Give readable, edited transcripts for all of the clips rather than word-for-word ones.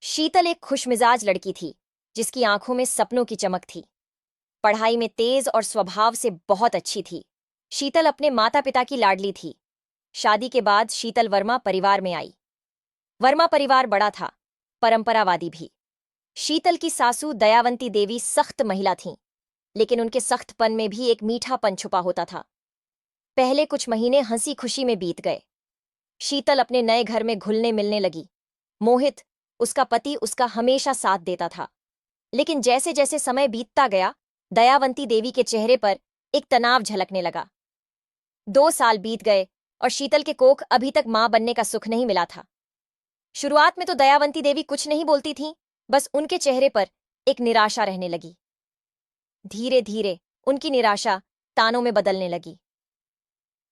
शीतल एक खुशमिजाज लड़की थी जिसकी आंखों में सपनों की चमक थी। पढ़ाई में तेज और स्वभाव से बहुत अच्छी थी। शीतल अपने माता पिता की लाडली थी। शादी के बाद शीतल वर्मा परिवार में आई। वर्मा परिवार बड़ा था, परंपरावादी भी। शीतल की सासू दयावंती देवी सख्त महिला थीं, लेकिन उनके सख्तपन में भी एक मीठापन छुपा होता था। पहले कुछ महीने हंसी खुशी में बीत गए। शीतल अपने नए घर में घुलने मिलने लगी। मोहित, उसका पति, उसका हमेशा साथ देता था। लेकिन जैसे जैसे समय बीतता गया, दयावंती देवी के चेहरे पर एक तनाव झलकने लगा। 2 साल बीत गए और शीतल के कोख अभी तक मां बनने का सुख नहीं मिला था। शुरुआत में तो दयावंती देवी कुछ नहीं बोलती थीं, बस उनके चेहरे पर एक निराशा रहने लगी। धीरे धीरे उनकी निराशा तानों में बदलने लगी।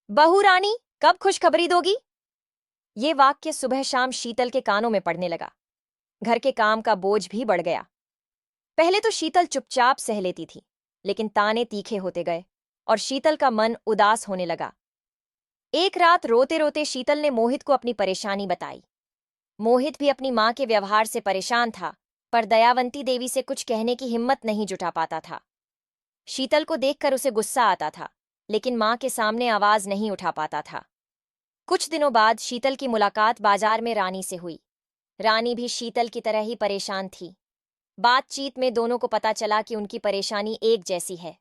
बहू रानी, कब खुशखबरी दोगी? ये वाक्य सुबह शाम शीतल के कानों में पड़ने लगा। घर के काम का बोझ भी बढ़ गया। पहले तो शीतल चुपचाप सह लेती थी, लेकिन ताने तीखे होते गए और शीतल का मन उदास होने लगा। एक रात रोते रोते शीतल ने मोहित को अपनी परेशानी बताई। मोहित भी अपनी मां के व्यवहार से परेशान था, पर दयावंती देवी से कुछ कहने की हिम्मत नहीं जुटा पाता था। शीतल को देखकर उसे गुस्सा आता था, लेकिन मां के सामने आवाज नहीं उठा पाता था। कुछ दिनों बाद शीतल की मुलाकात बाजार में रानी से हुई। रानी भी शीतल की तरह ही परेशान थी। बातचीत में दोनों को पता चला कि उनकी परेशानी एक जैसी है।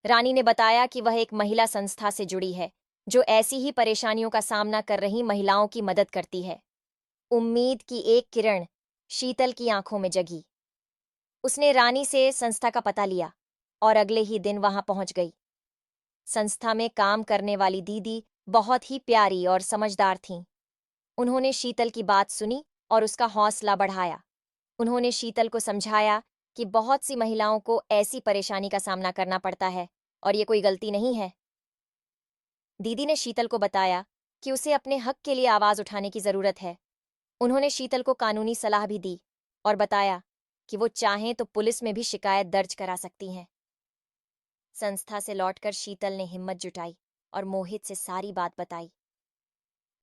रानी ने बताया कि वह एक महिला संस्था से जुड़ी है, जो ऐसी ही परेशानियों का सामना कर रही महिलाओं की मदद करती है। उम्मीद की एक किरण शीतल की आंखों में जगी। उसने रानी से संस्था का पता लिया और अगले ही दिन वहां पहुंच गई। संस्था में काम करने वाली दीदी बहुत ही प्यारी और समझदार थीं। उन्होंने शीतल की बात सुनी और उसका हौसला बढ़ाया। उन्होंने शीतल को समझाया कि बहुत सी महिलाओं को ऐसी परेशानी का सामना करना पड़ता है और ये कोई गलती नहीं है। दीदी ने शीतल को बताया कि उसे अपने हक के लिए आवाज उठाने की जरूरत है। उन्होंने शीतल को कानूनी सलाह भी दी और बताया कि वो चाहें तो पुलिस में भी शिकायत दर्ज करा सकती हैं। संस्था से लौटकर शीतल ने हिम्मत जुटाई और मोहित से सारी बात बताई।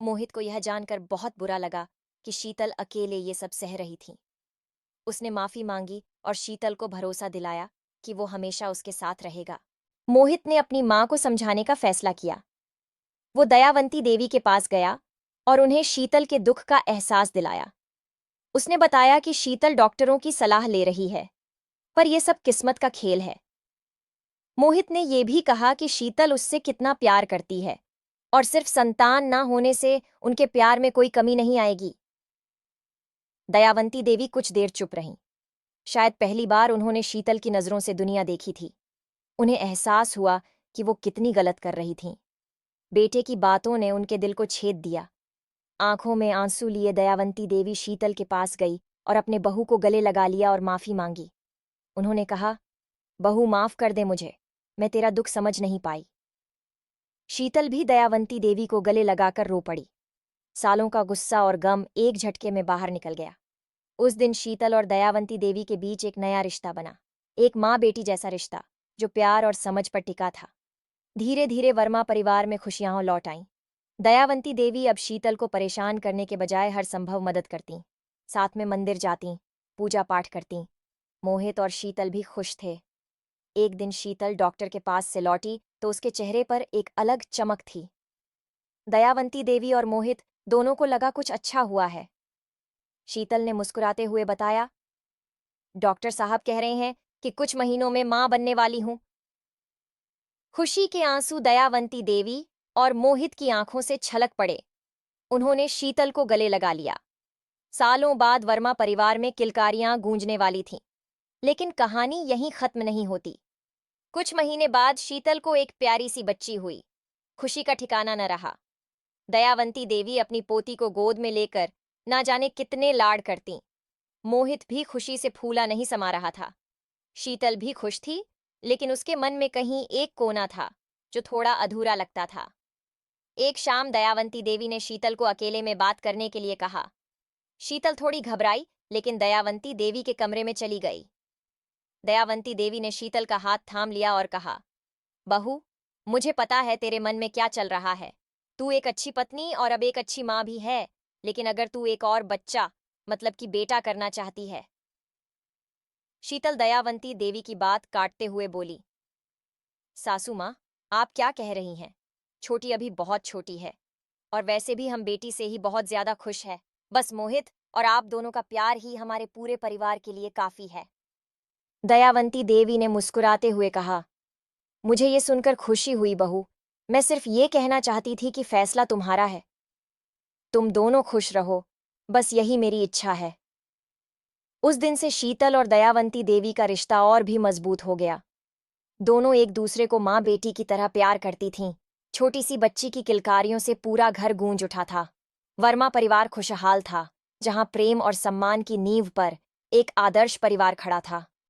मोहित को यह जानकर बहुत बुरा लगा कि शीतल अकेले ये सब सह रही थी। उसने माफी मांगी और शीतल को भरोसा दिलाया कि वो हमेशा उसके साथ रहेगा। मोहित ने अपनी मां को समझाने का फैसला किया। वो दयावंती देवी के पास गया और उन्हें शीतल के दुख का एहसास दिलाया। उसने बताया कि शीतल डॉक्टरों की सलाह ले रही है, पर यह सब किस्मत का खेल है। मोहित ने यह भी कहा कि शीतल उससे कितना प्यार करती है और सिर्फ संतान ना होने से उनके प्यार में कोई कमी नहीं आएगी। दयावंती देवी कुछ देर चुप रहीं। शायद पहली बार उन्होंने शीतल की नजरों से दुनिया देखी थी। उन्हें एहसास हुआ कि वो कितनी गलत कर रही थीं। बेटे की बातों ने उनके दिल को छेद दिया। आंखों में आंसू लिए दयावंती देवी शीतल के पास गई और अपने बहू को गले लगा लिया और माफी मांगी। उन्होंने कहा, बहू माफ कर दे मुझे, मैं तेरा दुख समझ नहीं पाई। शीतल भी दयावंती देवी को गले लगाकर रो पड़ी। सालों का गुस्सा और गम एक झटके में बाहर निकल गया। उस दिन शीतल और दयावंती देवी के बीच एक नया रिश्ता बना, एक माँ बेटी जैसा रिश्ता जो प्यार और समझ पर टिका था। धीरे धीरे वर्मा परिवार में खुशियां लौट आईं। दयावंती देवी अब शीतल को परेशान करने के बजाय हर संभव मदद करतीं। साथ में मंदिर जातीं, पूजा पाठ करतीं। मोहित और शीतल भी खुश थे। एक दिन शीतल डॉक्टर के पास से लौटी तो उसके चेहरे पर एक अलग चमक थी। दयावंती देवी और मोहित दोनों को लगा कुछ अच्छा हुआ है। शीतल ने मुस्कुराते हुए बताया, डॉक्टर साहब कह रहे हैं कि कुछ महीनों में मां बनने वाली हूं। खुशी के आंसू दयावंती देवी और मोहित की आंखों से छलक पड़े। उन्होंने शीतल को गले लगा लिया। सालों बाद वर्मा परिवार में किलकारियां गूंजने वाली थीं, लेकिन कहानी यहीं खत्म नहीं होती। कुछ महीने बाद शीतल को एक प्यारी सी बच्ची हुई। खुशी का ठिकाना न रहा। दयावंती देवी अपनी पोती को गोद में लेकर ना जाने कितने लाड करतीं। मोहित भी खुशी से फूला नहीं समा रहा था। शीतल भी खुश थी, लेकिन उसके मन में कहीं एक कोना था जो थोड़ा अधूरा लगता था। एक शाम दयावंती देवी ने शीतल को अकेले में बात करने के लिए कहा। शीतल थोड़ी घबराई, लेकिन दयावंती देवी के कमरे में चली गई। दयावंती देवी ने शीतल का हाथ थाम लिया और कहा, बहू, मुझे पता है तेरे मन में क्या चल रहा है। तू एक अच्छी पत्नी और अब एक अच्छी माँ भी है, लेकिन अगर तू एक और बच्चा मतलब कि बेटा करना चाहती है। शीतल दयावंती देवी की बात काटते हुए बोली, सासू माँ, आप क्या कह रही हैं? छोटी अभी बहुत छोटी है, और वैसे भी हम बेटी से ही बहुत ज्यादा खुश है। बस मोहित और आप दोनों का प्यार ही हमारे पूरे परिवार के लिए काफी है। दयावंती देवी ने मुस्कुराते हुए कहा, मुझे ये सुनकर खुशी हुई बहू। मैं सिर्फ ये कहना चाहती थी कि फैसला तुम्हारा है। तुम दोनों खुश रहो, बस यही मेरी इच्छा है। उस दिन से शीतल और दयावंती देवी का रिश्ता और भी मजबूत हो गया। दोनों एक दूसरे को माँ बेटी की तरह प्यार करती थीं। छोटी सी बच्ची की किलकारियों से पूरा घर गूंज उठा था। वर्मा परिवार खुशहाल था, जहां प्रेम और सम्मान की नींव पर एक आदर्श परिवार खड़ा था।